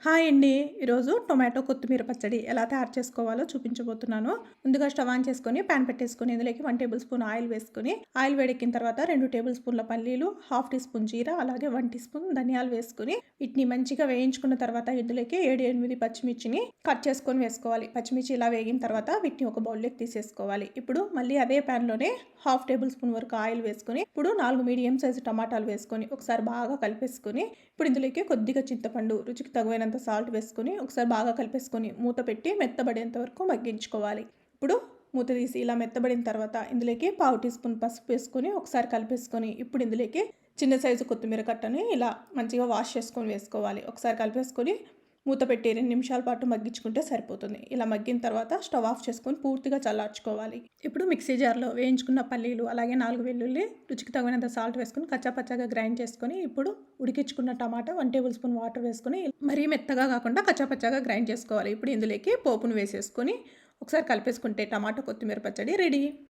Hi అండి. ఈరోజు tomato కొత్తిమీర పచ్చడి ఎలా తయారు చేసుకోవాలో చూపించబోతున్నాను. ముందుగా స్టవ్ ఆన్ చేసుకొని పాన్ పెట్టేసుకొని ఇందులోకి 1 టేబుల్ స్పూన్ ఆయిల్ వేసుకొని ఆయిల్ వేడెక్కిన తర్వాత 2 టేబుల్ స్పూన్ల పల్లీలు, హాఫ్ టీ స్పూన్ జీరా, అలాగే 1 టీ స్పూన్ ధనియాలు వేసుకొని వీటిని మంచిగా వేయించుకున్న తర్వాత ఇందులోకి 7, 8 పచ్చిమిర్చిని కట్ చేసుకొని వేసుకోవాలి. పచ్చిమిర్చి ఇలా వేగిన తర్వాత వీటిని ఒక బౌల్లోకి తీసేసుకోవాలి. ఇప్పుడు మళ్ళీ అదే ప్యాన్లోనే హాఫ్ టేబుల్ స్పూన్ వరకు ఆయిల్ వేసుకొని ఇప్పుడు 4 మీడియం సైజు టమాటాలు వేసుకొని ఒకసారి బాగా కలిపేసుకొని ఇప్పుడు ఇందులోకి కొద్దిగా చింతపండు, రుచికి తగినంత సాల్ట్ వేసుకొని ఒకసారి బాగా కలిపేసుకొని మూత పెట్టి మెత్తబడేంత వరకు మగ్గించుకోవాలి. ఇప్పుడు మూత తీసి ఇలా మెత్తబడిన తర్వాత ఇందులోకి పావు టీ స్పూన్ పసుపు వేసుకొని ఒకసారి కలిపేసుకొని ఇప్పుడు ఇందులోకి చిన్న సైజు కొత్తిమీర కట్టని ఇలా మంచిగా వాష్ చేసుకొని వేసుకోవాలి. ఒకసారి కలిపేసుకొని మూత పెట్టి 2 నిమిషాల పాటు మగ్గించుకుంటే సరిపోతుంది. ఇలా మగ్గిన తర్వాత స్టవ్ ఆఫ్ చేసుకొని పూర్తిగా చల్లార్చుకోవాలి. ఇప్పుడు మిక్సీ జార్లో వేయించుకున్న పల్లీలు, అలాగే 4 వెల్లుల్లి, రుచికి తగినంత సాల్ట్ వేసుకొని కచ్చాపచ్చాగా గ్రైండ్ చేసుకొని ఇప్పుడు ఉడికించుకున్న టమాటా 1 టేబుల్ స్పూన్ వాటర్ వేసుకొని మరీ మెత్తగా కాకుండా కచ్చాపచ్చాగా గ్రైండ్ చేసుకోవాలి. ఇప్పుడు ఇందులోకి పోపును వేసేసుకొని ఒకసారి కలిపేసుకుంటే టమాటా కొత్తిమీర పచ్చడి రెడీ.